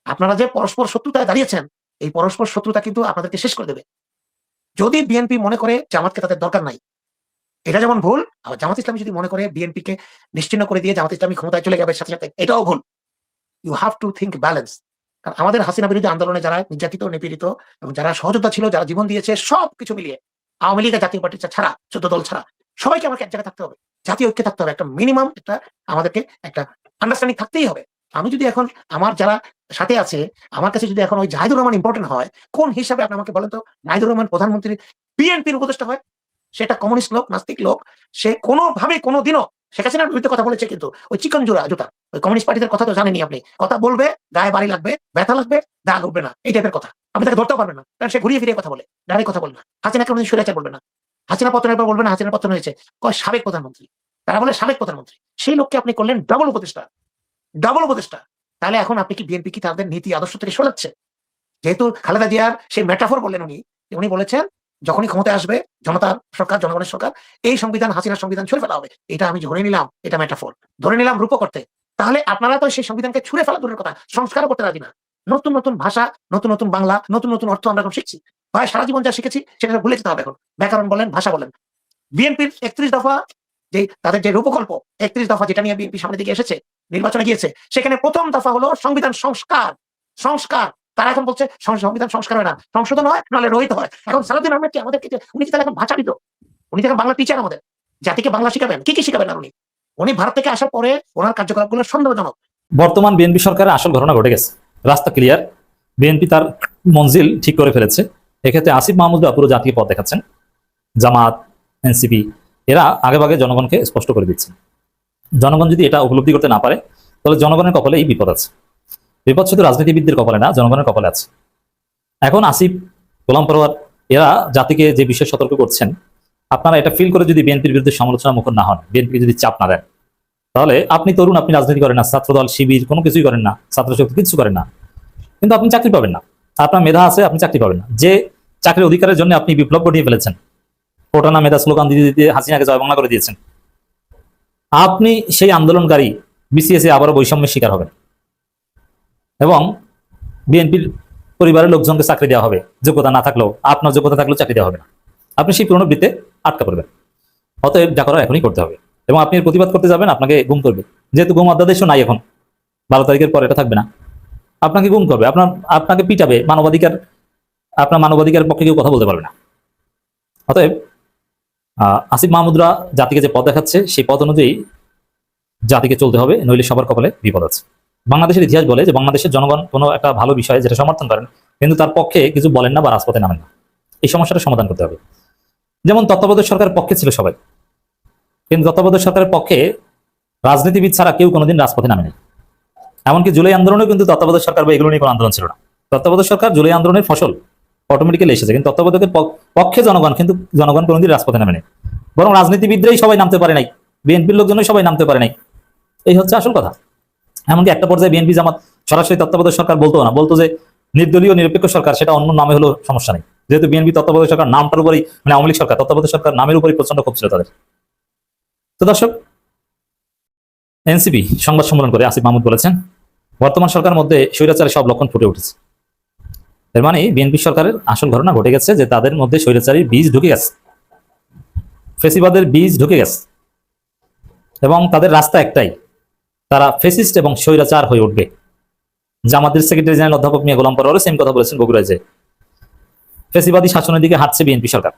আপনারা যে পরস্পর শত্রুতায় দাঁড়িয়েছেন, এই পরস্পর শত্রুতা কিন্তু আপনাদেরকে শেষ করে দেবে। যদি বিএনপি মনে করে জামাতকে তাদের দরকার নাই, এটা যেমন ভুল। আবার জামাত ইসলামী যদি মনে করে বিএনপিকে নিশ্চিহ্ন করে দিয়ে জামাত ইসলামী ক্ষমতায় চলে যাবে সাথে সাথে, এটাও ভুল। You have to think balance. কারণ আমাদের হাসিনা বিরোধী আন্দোলনে যারা নির্যাতিত, নিপীড়িত এবং যারা সহযোদ্ধা ছিল, যারা জীবন দিয়েছে, সব কিছু মিলিয়ে আওয়ামী লীগ, জাতীয় পার্টি ছাড়া, 14 দল ছাড়া সবাইকে আমাকে এক জায়গায় থাকতে হবে, জাতীয় ঐক্যে থাকতে হবে। একটা মিনিমাম একটা আমাদেরকে একটা আন্ডারস্ট্যান্ডিং থাকতেই হবে। আমি যদি এখন আমার যারা সাথে আছে, আমার কাছে যদি এখন ওই জাহিদুর রহমান ইম্পর্টেন্ট হয়, কোন হিসাবে আপনি আমাকে বলেন তো? জাহিদুর রহমান প্রধানমন্ত্রী বিএনপির উপদেষ্টা হয়, সেটা কমিউনিস্ট লোক, নাস্তিক লোক, সে কোনোভাবে কোনোদিনও শেখ হাসিনার বিরুদ্ধে কথা বলেছে, কিন্তু ওই চিকন জুতা ওই কমিউনিস্ট পার্টিদের কথা তো জানেনি আপনি। কথা বলবে, গায়ে বাড়ি লাগবে, ব্যথা লাগবে, দাগ উঠবে না, এই টাইপের কথা। আপনি তাকে ধরতেও পারবেন না, কারণ সে ঘুরিয়ে ফিরিয়ে কথা বলে, ডাইরেক্ট কথা বলে না। হাসিনাকে কোনোদিন সুরেচার বলবে না, হাসিনা পতনের পর বলবে না হাসিনার পতন হয়েছে, কয় সাবেক প্রধানমন্ত্রী, তারা বলে সাবেক প্রধানমন্ত্রী। সেই লোককে আপনি করলেন ডাবল উপদেষ্টা, ডাবল উপদেষ্টা। তাহলে এখন আপনি কি বিএনপি কি তাদের নীতি আদর্শ থেকে সরাচ্ছে? যেহেতু খালেদা জিয়ার সেই মেটাফোর বললেন উনি বলেছেন যখনই ক্ষমতায় আসবে জনতার সরকার, জনগণের সরকার, এই সংবিধান হাসিনার সংবিধান ছুঁড়ে ফেলা হবে। এটা আমি ধরে নিলাম, এটা মেটাফোর, ধরে নিলাম রূপ করতে। তাহলে আপনারা তো সেই সংবিধানকে ছুঁড়ে ফেলা দূরের কথা, সংস্কারও করতে রাজি না। নতুন নতুন ভাষা, নতুন নতুন বাংলা, নতুন নতুন অর্থ আমরা এখন শিখছি। ভাই সারা জীবন যা শিখেছি সেটা ভুলে যেতে হবে এখন। ব্যাকরণ বলেন, ভাষা বলেন। বিএনপির 31 দফা যে তাদের যে রূপকল্প, 31 দফা যেটা নিয়ে বিএনপি সামনের দিকে এসেছে, নির্বাচনে গিয়েছে, সেখানে প্রথম দফা হলো সংবিধান সংস্কার। সংস্কার তারা এখন বলছে সংবিধান সংস্কার হয় না, সংশোধন হয়, নাহলে রহিত হয়। এখন সালাউদ্দিন আহমেদ কি আমাদেরকে, উনি কি তাহলে এখন ভাষা দিত? উনি তো এখন বাংলা টিচার, আমাদের জাতিকে বাংলা শিখাবেন। কি কি শিখাবেন? আর উনি ভারত থেকে আসার পরে ওনার কার্যকলাপগুলো সন্দেহজনক। বর্তমান বিএনপি সরকারের আসল ঘটনা ঘটে গেছে, রাস্তা ক্লিয়ার, বিএনপি তার মঞ্জিল ঠিক করে ফেলেছে। এক্ষেত্রে আসিফ মাহমুদরা পুরো জাতীয় পথ দেখাচ্ছেন, জামাত, এনসিপি এরা আগেভাগে জনগণকে স্পষ্ট করে দিচ্ছে। জনগণ যদি এটা উপলব্ধি করতে না পারে, তাহলে জনগণের কপালে এই বিপদ আছে। বিপদ শুধু রাজনীতিবিদদের কপালে না, জনগণের কপালে আছে। এখন আসিফ, গোলাম পরোয়ার এরা জাতিকে যে বিষয়ে সতর্ক করছেন, আপনারা এটা ফিল করে যদি বিএনপির বিরুদ্ধে সমালোচনা মুখর না হন, বিএনপিকে যদি চাপ না দেন, তাহলে আপনি তরুণ, আপনি রাজনীতি করেন না, ছাত্রদল, শিবির কোনো কিছুই করেন না, ছাত্র শক্তি কিছু করেন না, কিন্তু আপনি চাকরি পাবেন না। আপনার মেধা আছে, আপনি চাকরি পাবেন না। যে চাকরির অধিকারের জন্য আপনি বিপ্লব ঘটিয়ে ফেলেছেন, কোটানা মেধা স্লোগান দিয়ে দিয়ে হাসিনাকে জয় বাংলা করে দিয়েছেন, আপনি সেই আন্দোলনকারী বিসিএসে আবারও বৈষম্যের শিকার হবেন এবং বিএনপির পরিবারের লোকজনকে চাকরি দেওয়া হবে, যোগ্যতা না থাকলেও, আপনার যোগ্যতা থাকলেও চাকরি দেওয়া হবে না। আপনি সেই পুরনো বৃত্তে আটকা পড়বেন। অতএব যা করার এখনই করতে হবে এবং আপনি প্রতিবাদ করতে যাবেন, আপনাকে গুম করবে। যেহেতু গুম অধ্যাদেশও নাই এখন, 12 তারিখের পর এটা থাকবে না, আপনাকে গুম করবে, আপনাকে পিটাবে, মানবাধিকার আপনার মানবাধিকারের পক্ষে কেউ কথা বলতে পারবে না। অতএব আসিফ মাহমুদরা জাতিকে যে পথ দেখাচ্ছে সেই পথ অনুযায়ী জাতিকে চলতে হবে, নইলে সবার কপালে বিপদ আছে। বাংলাদেশের ইতিহাস বলে যে বাংলাদেশের জনগণ কোনো একটা ভালো বিষয় যেটা সমর্থন করেন কিন্তু তার পক্ষে কিছু বলেন না বা রাজপথে নামেন না। এই সমস্যাটা সমাধান করতে হবে। যেমন তত্ত্বাবধায়ক সরকারের পক্ষে ছিল সবাই, কিন্তু তত্ত্বাবধায়ক সরকারের পক্ষে রাজনীতিবিদ ছাড়া কেউ কোনোদিন রাজপথে নামেনি। এমনকি জুলাই আন্দোলনেও কিন্তু তত্ত্বাবধায়ক সরকার বা এগুলো নিয়ে কোনো আন্দোলন ছিল না। তত্ত্বাবধায়ক সরকার জুলাই আন্দোলনের ফসল, অটোমেটিক্যালি এসেছে, কিন্তু তত্ত্বাবধায়কের পক্ষে জনগণ কিন্তু জনগণ কোনোদিন রাজপথে নামেনি। বরং রাজনীতিবিদরাই সবাই নামতে পারে নাই, বিএনপির লোকজনই সবাই নামতে পারে নাই। এই হচ্ছে আসল কথা। এমনকি একটা পর্যায়ে বিএনপি জামাত সরাসরি তত্ত্বাবধায়ক সরকার বলতো না, বলতো যে নির্দলীয় নিরপেক্ষ সরকার, সেটা অন্য নামে হলো সমস্যা নেই। যেহেতু বিএনপি তত্ত্বাবধায়ক সরকার নামটার উপরই, মানে আওয়ামী লীগ সরকার তত্ত্বাবধায়ক সরকার নামের উপরই প্রচন্ড ক্ষোভ ছিল তাদের। তো দর্শক, এনসিপি সংবাদ সম্মেলন করে আসিফ মাহমুদ বলেছেন বর্তমান সরকারের মধ্যে স্বৈরাচারের সব লক্ষণ ফুটে উঠেছে। এর মানে বিএনপি সরকারের আসল ঘটনা ঘটে গেছে যে তাদের মধ্যে স্বৈরাচারীর বীজ ঢুকে গেছে, ফেসিবাদের বীজ ঢুকে গেছে, এবং তাদের রাস্তা একটাই, তারা ফেসিস্ট এবং স্বৈরাচার হয়ে উঠবে। জামাতের সেক্রেটারি জেনারেল অধ্যাপক মিয়া গোলাম পরোয়ারও সেম কথা বলেছেন বগুড়ায়, যে ফেসিবাদী শাসনের দিকে হাঁটছে বিএনপি সরকার,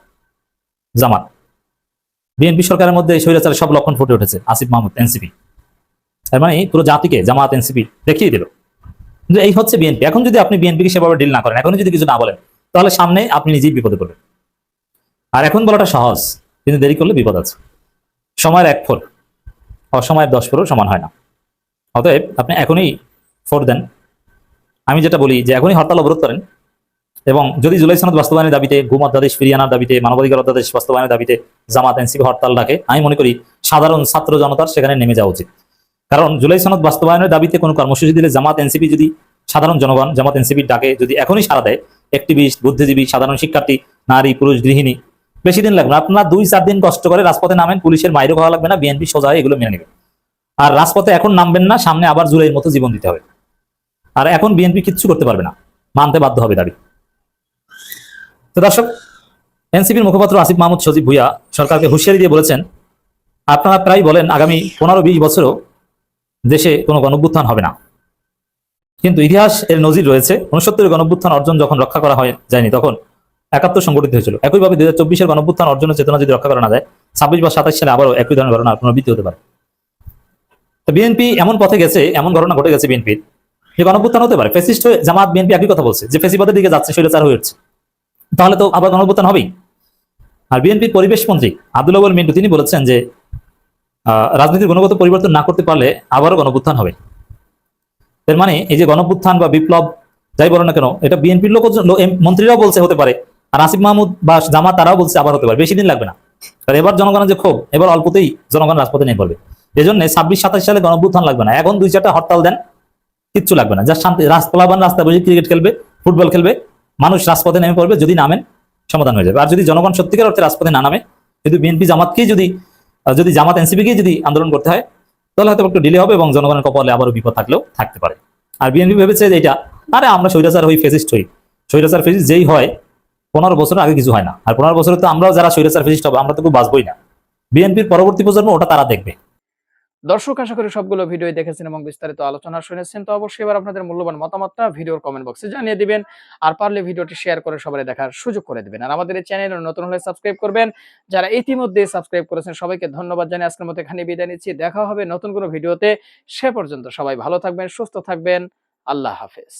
জামাত। বিএনপি সরকারের মধ্যে স্বৈরাচারের সব লক্ষণ ফুটে উঠেছে, আসিফ মাহমুদ এনসিপি। এর মানে পুরো জাতিকে জামাত এনসিপি দেখিয়ে দিল যে এই হচ্ছে বিএনপি। এখন যদি আপনি বিএনপিকে সেভাবে ডিল না করেন, এখন যদি কিছু না বলেন, তাহলে সামনে আপনি নিজেই বিপদে পড়বেন। আর এখন বলাটা সহজ, কিন্তু দেরি করলে বিপদ আছে। সময়ের 1 ফোর অসময়ের 10 ফোরও সমান হয় না। অতএব আপনি এখনই ফোর দেন। আমি যেটা বলি যে এখনই হরতাল অবরোধ করেন, এবং যদি জুলাই সনদ বাস্তবায়নের দাবিতে, গুম অধ্যাদেশ ফিরিয়ে আনার দাবিতে, মানবাধিকার অধ্যাদেশ বাস্তবায়নের দাবিতে জামাত এনসিপি হরতাল ডাকে, আমি মনে করি সাধারণ ছাত্র জনতার সেখানে নেমে যাওয়া উচিত। কারণ জুলাই সনদ বাস্তবায়নের দাবিতে কোনো কর্মসূচি দিলে জামাত এনসিপি, যদি সাধারণ জনগণ জামাত এনসিপির ডাকে যদি এখনই সাড়া দেয়, অ্যাক্টিভিস্ট, বুদ্ধিজীবী, সাধারণ শিক্ষার্থী, নারী, পুরুষ, গৃহিণী, বেশি দিন লাগবে না। আপনারা 2-4 দিন কষ্ট করে রাজপথে নামেন, পুলিশের মাইরও খাওয়া লাগবে না, বিএনপি সোজা এগুলো মেনে নেবে। আর রাজপথে এখন নামবেন না, সামনে আবার জুলাইয়ের মতো জীবন দিতে হবে। আর এখন বিএনপি কিচ্ছু করতে পারবে না, মানতে বাধ্য হবে দাবি। তো দর্শক, এনসিপির মুখপাত্র আসিফ মাহমুদ সজীব ভুইয়া সরকারকে হুঁশিয়ারি দিয়ে বলেছেন, আপনারা প্রায় বলেন আগামী 15-20 বছরও দেশে কোনো গণঅভ্যুত্থান হবে না, কিন্তু ইতিহাস এর নজির রয়েছে। 69-এর গণঅভ্যুত্থান অর্জন যখন রক্ষা করা হয় যায়নি, তখন 71 সংগঠিত হয়েছিল। একইভাবে 2024-এর গণঅভ্যুত্থান অর্জনের চেতনা যদি রক্ষা করা না যায়, 26 বা 27 সালে আবারও একই ধরনের ঘটনা পুনরাবৃত্তি হতে পারে। তো বিএনপি এমন পথে গেছে, এমন ঘটনা ঘটে গেছে বিএনপির, যে গণঅভ্যুত্থান হতে পারে। ফ্যাসিস্ট হয়ে জামাত বিএনপি একই কথা বলছে যে ফ্যাসিবাদের দিকে যাচ্ছে, স্বৈরাচার হয়ে উঠছে, তাহলে তো আবার গণঅভ্যুত্থান হবেই। আর বিএনপির পরিবেশ মন্ত্রী আব্দুল আউয়াল মিন্টু তিনি বলেছেন যে রাজনীতির গুণগত পরিবর্তন না করতে পারলে আবারও গণঅভ্যুত্থান হবে। এর মানে এই যে গণঅভ্যুত্থান বা বিপ্লব যাই বলো না কেন, এটা বিএনপির মন্ত্রীরাও বলছে হতে পারে, আর আসিফ মাহমুদ বা জামাত তারাও বলছে আবার হতে পারে। বেশি দিন লাগবে না, কারণ এবার জনগণের যে ক্ষোভ, এবার অল্পতেই জনগণ রাজপথে নেমে পড়বে। এই জন্য 26-27 সালে গণঅভ্যুত্থান লাগবে না, এখন 2-4টা হরতাল দেন, কিচ্ছু লাগবে না। যা শান্তি, রাস্তালাবান রাস্তায় বসে ক্রিকেট খেলবে, ফুটবল খেলবে, মানুষ রাজপথে নেমে পড়বে। যদি নামেন সমাধান হয়ে যাবে। আর যদি জনগণ সত্যিকার অর্থে রাজপথে না নামে, যদি বিএনপি জামাতকেই যদি জামাত এনসিপিকেই যদি আন্দোলন করতে হয়, তাহলে হয়তো একটু ডিলে হবে এবং জনগণের কপালে আবারও বিপদ থাকলেও থাকতে পারে। আর বিএনপি ভেবেছে যে এটা, আরে আমরা স্বৈরাচার হই, ফেসিস্ট হই, স্বৈরাচার ফেসিস্ট যেই হয় 15 বছর আগে কিছু হয় না। আর 15 বছরে তো আমরাও যারা স্বৈরাচার ফেসিস্ট হবে, আমরা তো কেউ বাঁচবই না। বিএনপির পরবর্তী প্রজন্ম ওটা তারা দেখবে। দর্শক, আশা করি সবগুলো ভিডিও দেখেছেন এবং বিস্তারিত আলোচনা শুনেছেন। তো অবশ্যই এবার আপনাদের মূল্যবান মতামতটা ভিডিওর কমেন্ট বক্সে জানিয়ে দিবেন, আর পারলে ভিডিওটি শেয়ার করে সবাই দেখার সুযোগ করে দিবেন। আর আমাদের এই চ্যানেলে নতুন হলে সাবস্ক্রাইব করবেন। যারা ইতিমধ্যে সাবস্ক্রাইব করেছেন সবাইকে ধন্যবাদ জানিয়ে আজকের মতো এখানে বিদায় নিচ্ছি। দেখা হবে নতুন কোনো ভিডিওতে। সে পর্যন্ত সবাই ভালো থাকবেন, সুস্থ থাকবেন। আল্লাহ হাফেজ।